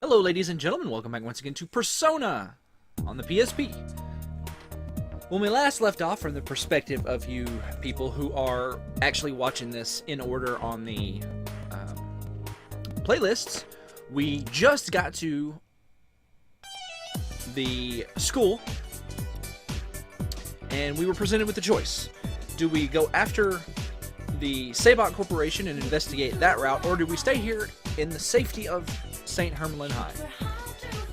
Hello ladies and gentlemen, welcome back once again to Persona on the PSP. When we last left off from the perspective of you people who are actually watching this in order on the playlists, we just got to the school and we were presented with a choice. Do we go after the Sabot Corporation and investigate that route, or do we stay here in the safety of St. Hermelin High?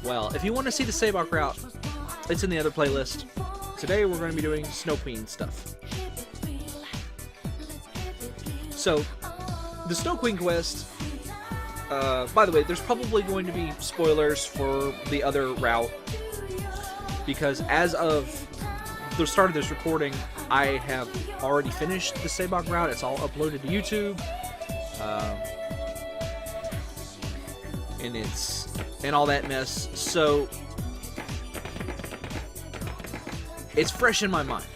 Well, if you want to see the Sabot route, it's in the other playlist. Today we're going to be doing Snow Queen stuff. So, the Snow Queen quest, by the way, there's probably going to be spoilers for the other route, because as of the start of this recording, I have already finished the Sabot route. It's all uploaded to YouTube. And all that mess. So it's fresh in my mind.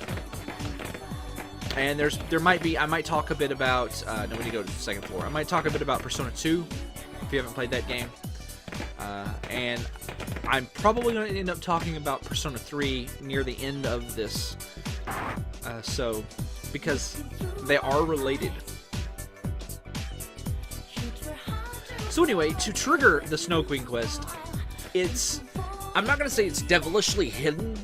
And I might talk a bit about no, when you go to the second floor, I might talk a bit about Persona 2 if you haven't played that game. And I'm probably going to end up talking about Persona 3 near the end of this. So because they are related. So anyway, to trigger the Snow Queen quest, I'm not going to say it's devilishly hidden,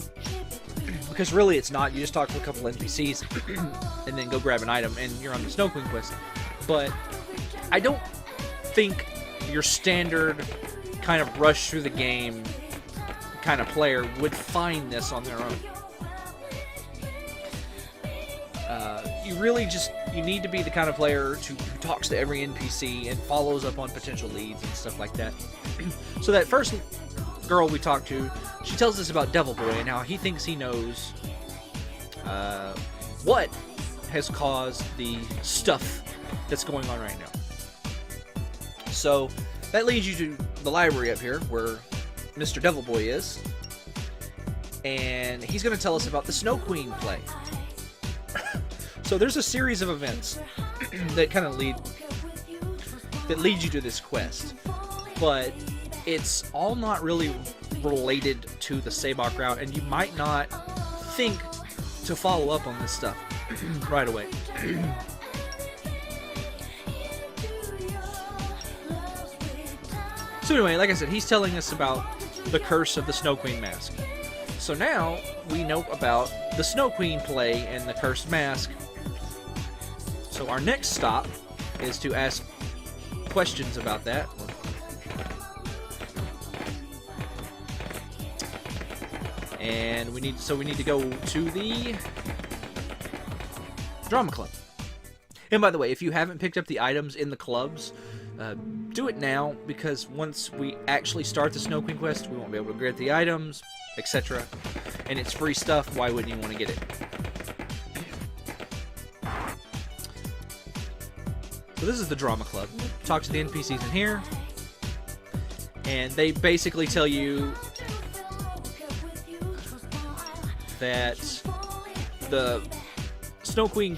because really it's not. You just talk to a couple NPCs and then go grab an item and you're on the Snow Queen quest. But I don't think your standard kind of rush through the game kind of player would find this on their own. You need to be the kind of player who talks to every NPC and follows up on potential leads and stuff like that. So that first girl we talked to, she tells us about Devil Boy and how he thinks he knows what has caused the stuff that's going on right now. So that leads you to the library up here where Mr. Devil Boy is, and he's going to tell us about the Snow Queen play. So there's a series of events that kind of lead you to this quest, but it's all not really related to the Sabot route, and you might not think to follow up on this stuff right away. So anyway, like I said, he's telling us about the curse of the Snow Queen mask. So now we know about the Snow Queen play and the cursed mask. So our next stop is to ask questions about that. And we need to go to the drama club. And by the way, if you haven't picked up the items in the clubs, do it now, because once we actually start the Snow Queen quest, we won't be able to get the items, etc. And it's free stuff. Why wouldn't you want to get it? So this is the drama club. Talk to the NPCs in here, and they basically tell you that the Snow Queen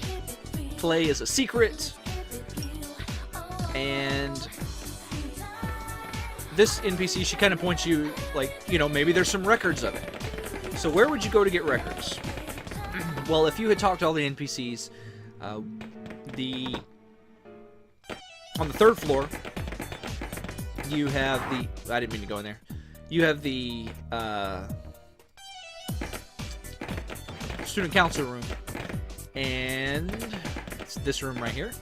play is a secret, and this NPC, she kind of points you, like, maybe there's some records of it. So where would you go to get records? Well, if you had talked to all the NPCs, on the third floor, you have the... I didn't mean to go in there. You have the student council room, and it's this room right here.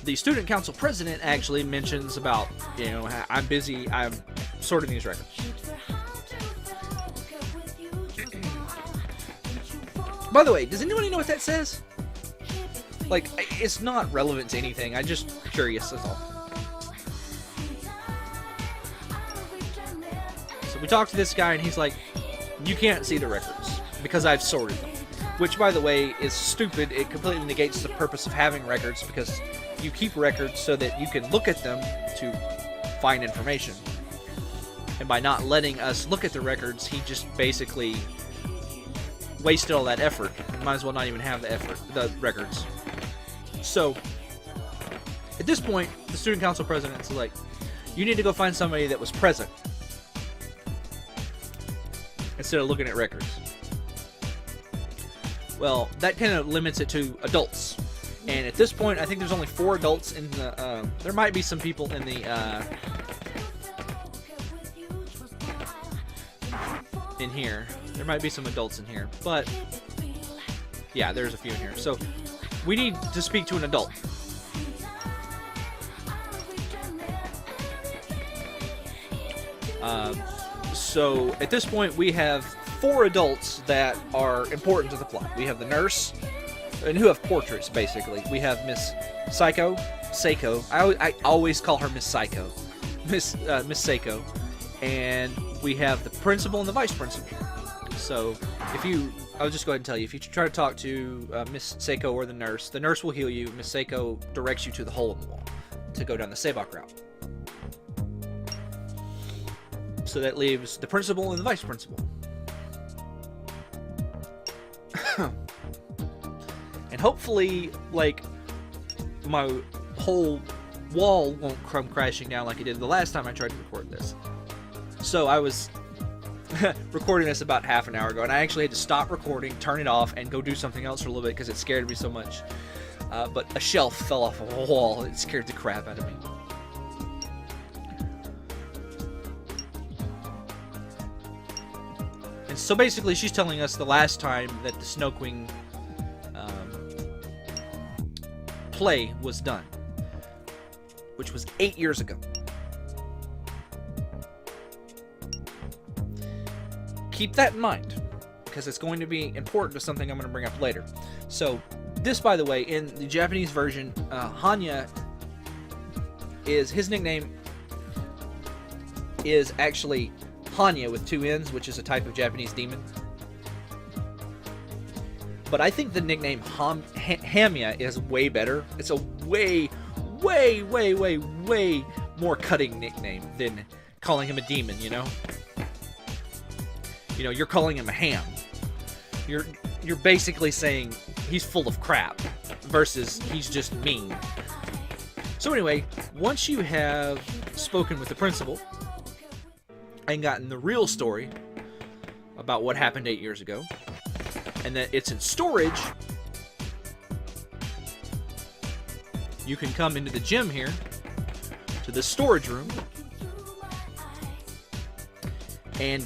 The student council president actually mentions about, I'm busy, I'm sorting these records. By the way, does anybody know what that says? Like, it's not relevant to anything. I'm just curious, that's all. So we talked to this guy, and he's like, you can't see the records, because I've sorted them. Which, by the way, is stupid. It completely negates the purpose of having records, because you keep records so that you can look at them to find information. And by not letting us look at the records, he just basically wasted all that effort. Might as well not even have the records. So, at this point, the student council president is like, You need to go find somebody that was present instead of looking at records. Well, that kind of limits it to adults. And at this point, I think there's only 4 adults in the... there might be some people in the... in here. There might be some adults in here. But, yeah, there's a few in here. So, we need to speak to an adult. So, at this point, we have 4 adults that are important to the plot. We have the nurse, and who have portraits, basically. We have Miss Seiko. I always call her Miss Psycho. Miss Seiko. And we have the principal and the vice principal. So, I'll just go ahead and tell you, if you try to talk to Miss Seiko or the nurse will heal you. Miss Seiko directs you to the hole in the wall to go down the Sabak route. So that leaves the principal and the vice principal. And hopefully, like, my whole wall won't come crashing down like it did the last time I tried to record this. So I was recording this about half an hour ago, and I actually had to stop recording, turn it off, and go do something else for a little bit because it scared me so much. But a shelf fell off a wall. It scared the crap out of me. And so basically, she's telling us the last time that the Snow Queen play was done, which was 8 years ago. Keep that in mind, because it's going to be important to something I'm going to bring up later. So, this, by the way, in the Japanese version, Hanya his nickname is actually Hanya with 2 N's, which is a type of Japanese demon. But I think the nickname Hamya is way better. It's a way more cutting nickname than calling him a demon, you know? You know, you're calling him a ham. You're basically saying he's full of crap versus he's just mean. So anyway, once you have spoken with the principal and gotten the real story about what happened 8 years ago, and that it's in storage, you can come into the gym here to the storage room and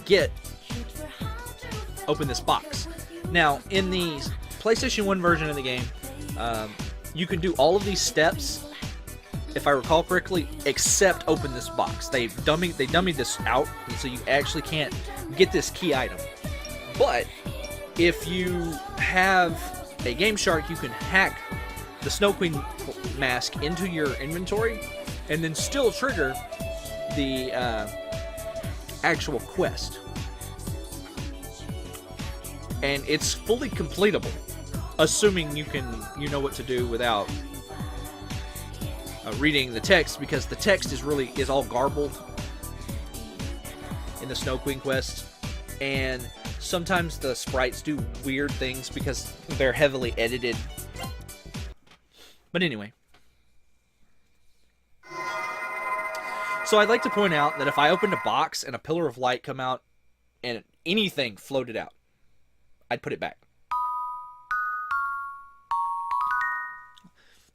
open this box. Now, in the PlayStation 1 version of the game, you can do all of these steps, if I recall correctly, except open this box. They dummied this out, and so you actually can't get this key item. But if you have a Game Shark, you can hack the Snow Queen mask into your inventory and then still trigger the actual quest. And it's fully completable, assuming you know what to do without reading the text, because the text is all garbled in the Snow Queen quest, and sometimes the sprites do weird things because they're heavily edited. But anyway. So I'd like to point out that if I opened a box and a pillar of light come out and anything floated out, I'd put it back.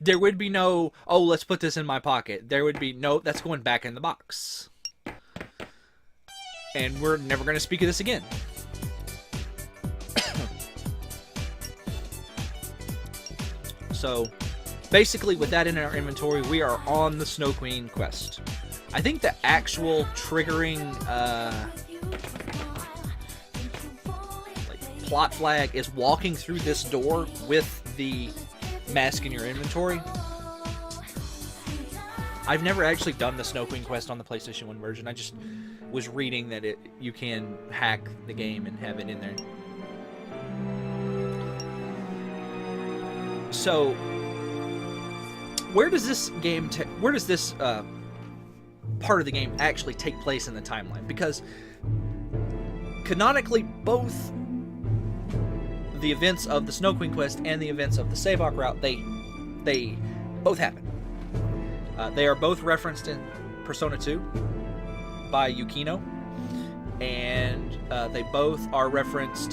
There would be no, oh, let's put this in my pocket. There would be no, that's going back in the box. And we're never going to speak of this again. So, basically, with that in our inventory, we are on the Snow Queen quest. I think the actual triggering plot flag is walking through this door with the mask in your inventory. I've never actually done the Snow Queen quest on the PlayStation 1 version. I just was reading that you can hack the game and have it in there. So, where does this part of the game actually take place in the timeline? Because canonically, both the events of the Snow Queen quest and the events of the Sabak route, they both happen. They are both referenced in Persona 2 by Yukino, and they both are referenced.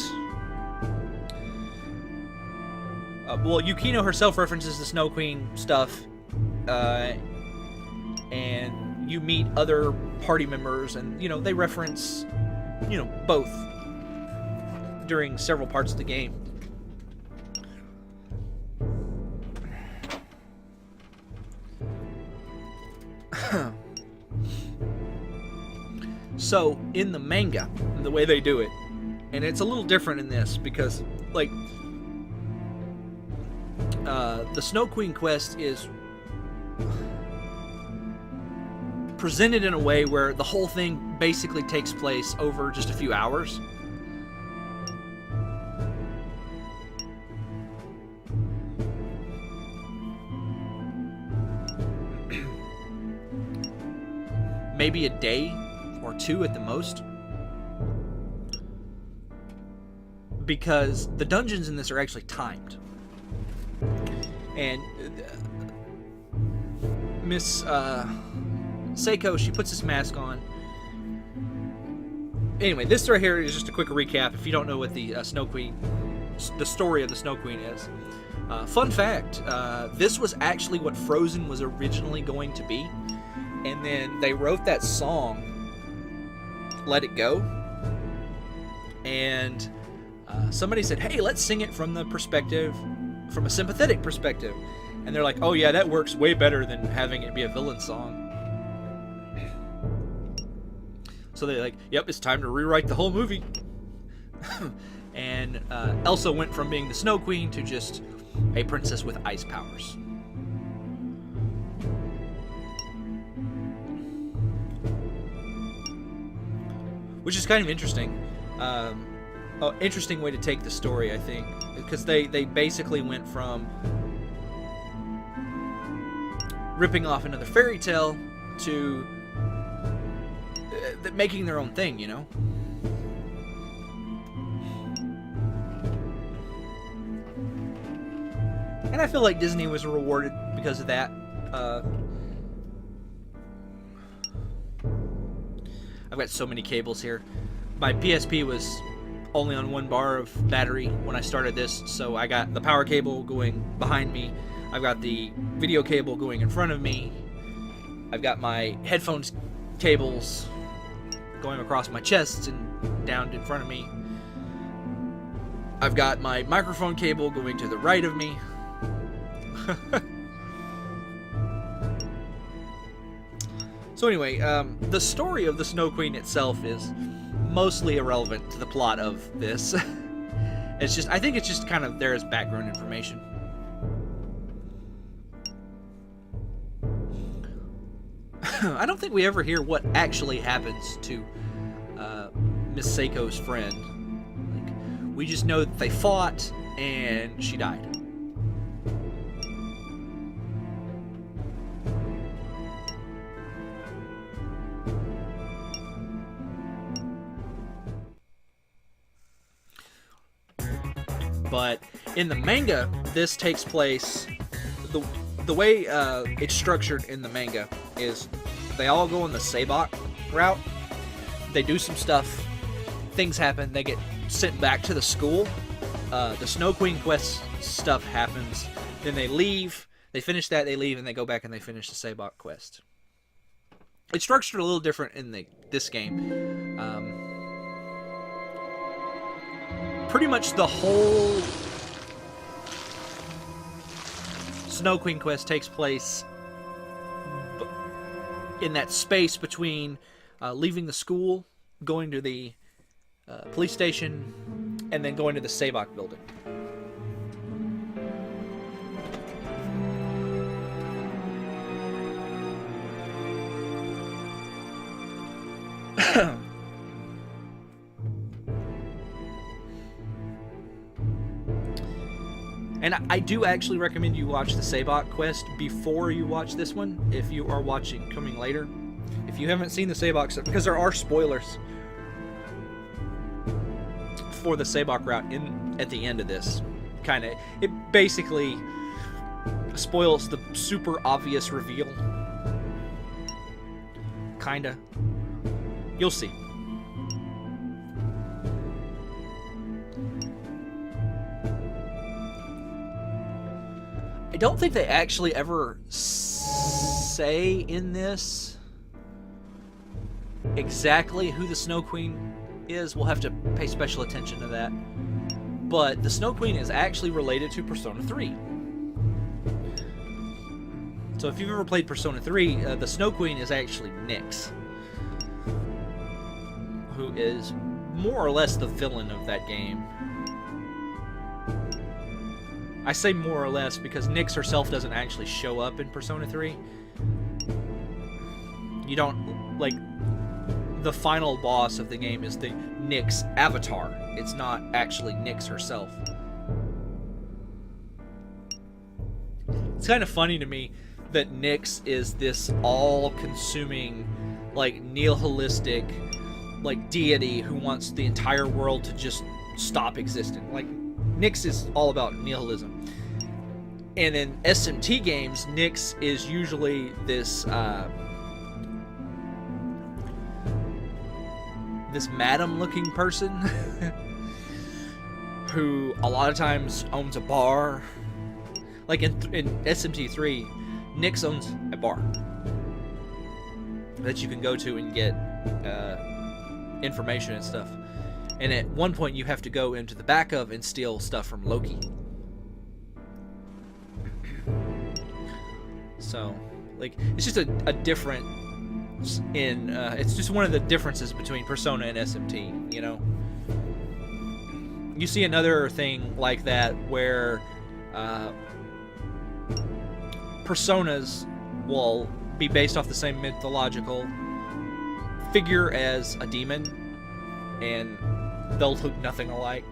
Well, Yukino herself references the Snow Queen stuff, and you meet other party members, and they reference both during several parts of the game. So in the manga, the way they do it, and it's a little different in this because like the Snow Queen quest is presented in a way where the whole thing basically takes place over just a few hours. Maybe a day or two at the most. Because the dungeons in this are actually timed. And Miss Seiko, she puts this mask on. Anyway, this right here is just a quick recap if you don't know what the Snow Queen, the story of the Snow Queen is. Fun fact, this was actually what Frozen was originally going to be. And then they wrote that song, Let It Go. And somebody said, hey, let's sing it from a sympathetic perspective. And they're like, oh yeah, that works way better than having it be a villain song. So they're like, yep, it's time to rewrite the whole movie. And Elsa went from being the Snow Queen to just a princess with ice powers. Which is kind of interesting. Interesting way to take the story, I think. Because they basically went from ripping off another fairy tale to making their own thing, And I feel like Disney was rewarded because of that. I've got so many cables here. My PSP was only on 1 bar of battery when I started this, so I got the power cable going behind me. I've got the video cable going in front of me. I've got my headphones cables going across my chest and down in front of me. I've got my microphone cable going to the right of me. So anyway, the story of the Snow Queen itself is mostly irrelevant to the plot of this. I think it's just kind of there as background information. I don't think we ever hear what actually happens to Miss Seiko's friend. Like, we just know that they fought and she died. But in the manga, this takes place, the way it's structured in the manga is they all go on the Sabak route. They do some stuff, things happen, they get sent back to the school. The Snow Queen quest stuff happens, then they leave, they finish that, they leave, and they go back and they finish the Sabak quest. It's structured a little different in this game. Pretty much the whole Snow Queen quest takes place in that space between leaving the school, going to the police station, and then going to the Sabak building. And I do actually recommend you watch the Sabak quest before you watch this one, if you are coming later. If you haven't seen the Sabak stuff, because there are spoilers for the Sabak route at the end of this. It basically spoils the super obvious reveal Kinda. You'll see. I don't think they actually ever say in this exactly who the Snow Queen is. We'll have to pay special attention to that. But the Snow Queen is actually related to Persona 3. So if you've ever played Persona 3, the Snow Queen is actually Nyx, who is more or less the villain of that game. I say more or less because Nyx herself doesn't actually show up in Persona 3. You don't, like, the final boss of the game is the Nyx avatar. It's not actually Nyx herself. It's kind of funny to me that Nyx is this all-consuming, like, nihilistic, like, deity who wants the entire world to just stop existing. Like, Nyx is all about nihilism. And in SMT games, Nyx is usually this, this madam-looking person who a lot of times owns a bar. Like in SMT 3, Nyx owns a bar that you can go to and get information and stuff. And at one point you have to go into the back of and steal stuff from Loki. So, like, it's just a different in it's just one of the differences between Persona and SMT, you know. You see another thing like that where personas will be based off the same mythological figure as a demon, and they'll look nothing alike.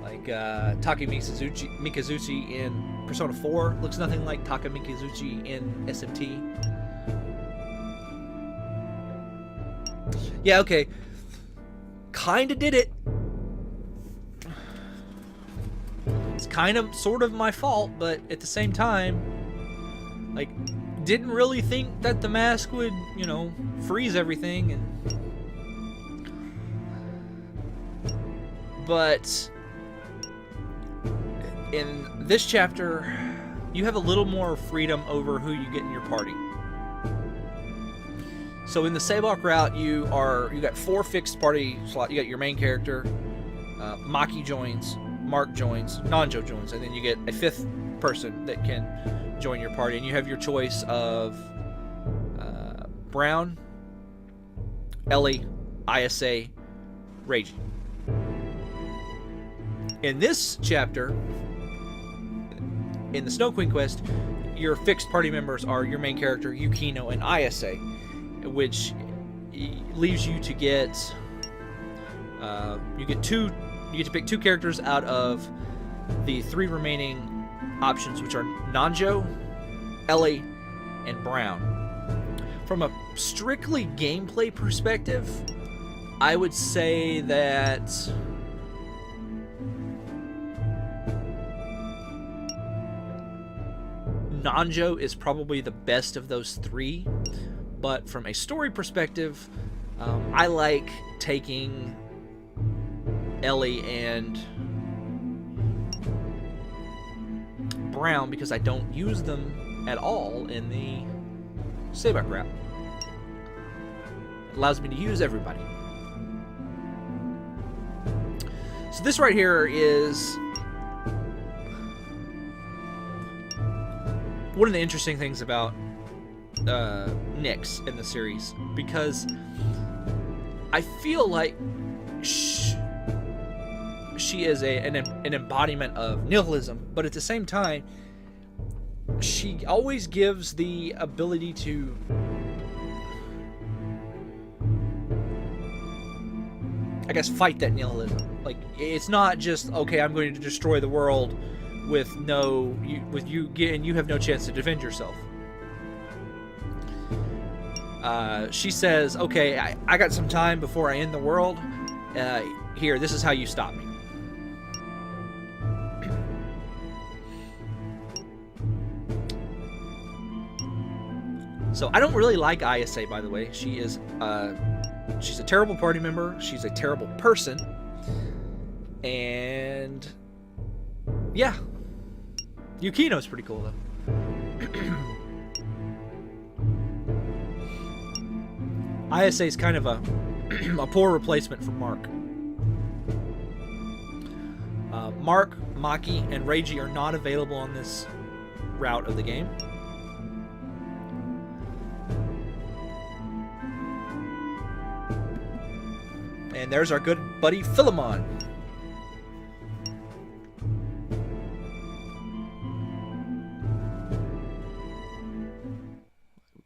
Like Taka Mikazuchi in Persona 4 looks nothing like Taka Mikazuchi in SMT. Yeah, okay. Kinda did it. It's kind of, sort of my fault, but at the same time, like, didn't really think that the mask would, you know, freeze everything, and... But in this chapter, you have a little more freedom over who you get in your party. So in the Sabok route, you got 4 fixed party slots. You got your main character, Maki joins, Mark joins, Nanjo joins, and then you get a 5th person that can join your party, and you have your choice of Brown, Ellie, Isa, Reiji. In this chapter, in the Snow Queen quest, your fixed party members are your main character, Yukino, and Isa, which leaves you to get you get to pick 2 characters out of the 3 remaining options, which are Nanjo, Ellie, and Brown. From a strictly gameplay perspective, I would say that Nanjo is probably the best of those 3, but from a story perspective, I like taking Ellie and Brown because I don't use them at all in the Sabok route. It allows me to use everybody. So this right here is one of the interesting things about Nyx in the series, because I feel like she is an embodiment of nihilism, but at the same time, she always gives the ability to fight that nihilism. Like, it's not just, okay, I'm going to destroy the world with you have no chance to defend yourself. She says, okay, I got some time before I end the world. Here, this is how you stop me. So I don't really like ISA, by the way. She's a terrible party member. She's a terrible person. And yeah, Yukino's pretty cool though. ISA is kind of a poor replacement for Mark. Mark, Maki, and Reiji are not available on this route of the game. And there's our good buddy Philemon.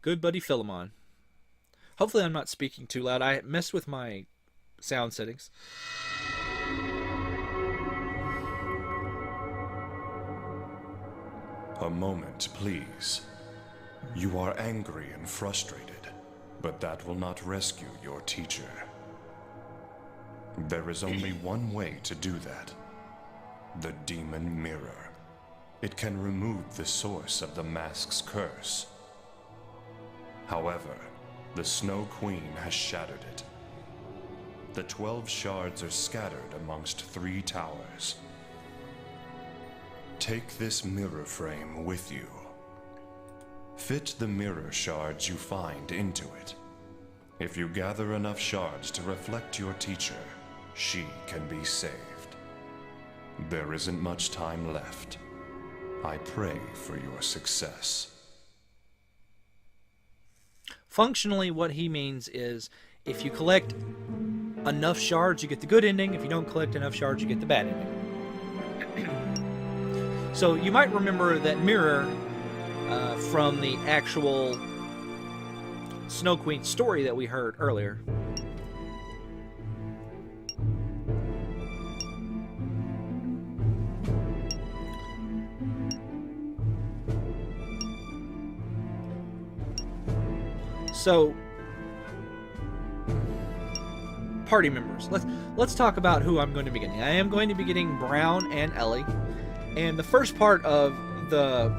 Good buddy Philemon. Hopefully I'm not speaking too loud. I messed with my sound settings. A moment, please. You are angry and frustrated, but that will not rescue your teacher. There is only one way to do that. The Demon Mirror. It can remove the source of the mask's curse. However, the Snow Queen has shattered it. The 12 shards are scattered amongst 3 towers. Take this mirror frame with you. Fit the mirror shards you find into it. If you gather enough shards to reflect your teacher, she can be saved. There isn't much time left. I pray for your success. Functionally, what he means is if you collect enough shards, you get the good ending. If you don't collect enough shards, you get the bad ending. So you might remember that mirror from the actual Snow Queen story that we heard earlier. So, party members. Let's talk about who I'm going to be getting. I am going to be getting Brown and Ellie. And the first part of the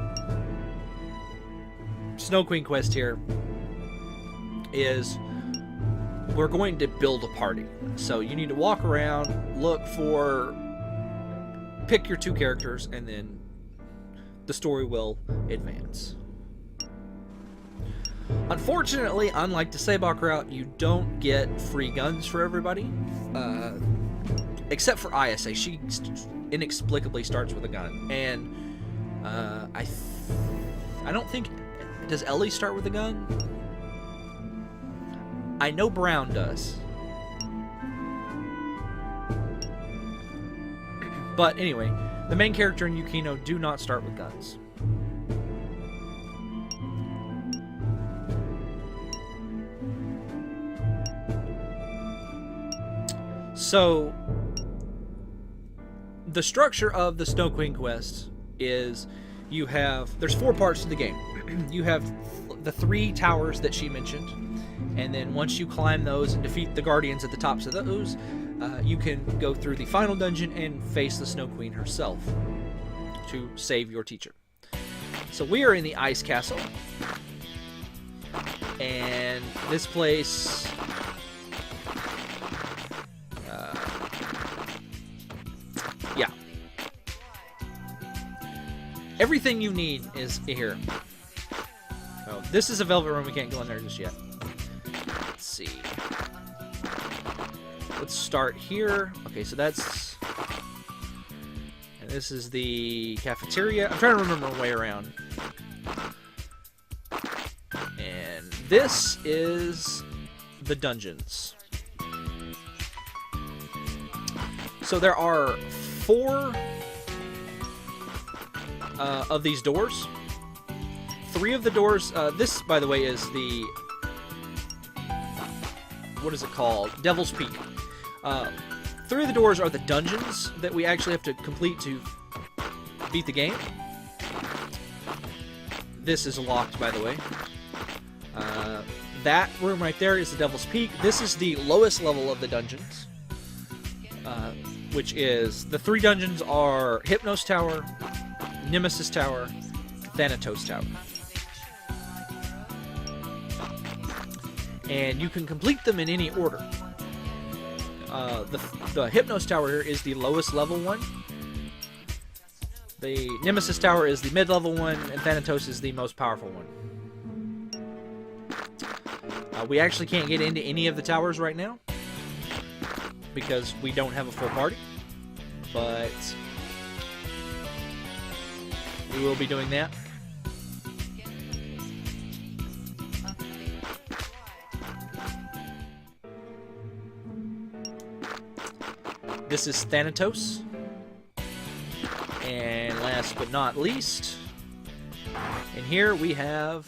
Snow Queen quest here is we're going to build a party. So you need to walk around, pick your 2 characters, and then the story will advance. Unfortunately, unlike the Sabak route, you don't get free guns for everybody, except for ISA. She inexplicably starts with a gun, and I don't think, does Ellie start with a gun? I know Brown does. But anyway, the main character and Yukino do not start with guns. So, the structure of the Snow Queen quest is there's 4 parts to the game. You have the 3 towers that she mentioned, and then once you climb those and defeat the guardians at the tops of those, you can go through the final dungeon and face the Snow Queen herself to save your teacher. So we are in the Ice Castle, and this place... yeah. Everything you need is here. Oh, this is a velvet room. We can't go in there just yet. Let's see. Let's start here. Okay, so that's... and this is the cafeteria. I'm trying to remember my way around. And this is the dungeons. So there are 4 of these doors. 3 of the doors, this, by the way, is the, what is it called? Devil's Peak. 3 of the doors are the dungeons that we actually have to complete to beat the game. This is locked, by the way. That room right there is the Devil's Peak. This is the lowest level of the dungeons. Which is, the 3 dungeons are Hypnos Tower, Nemesis Tower, Thanatos Tower. and you can complete them in any order. The Hypnos Tower here is the lowest level one. The Nemesis Tower is the mid-level one, and Thanatos is the most powerful one. We actually can't get into any of the towers right now because we don't have a full party, but we will be doing that. This is Thanatos. And last but not least, in here we have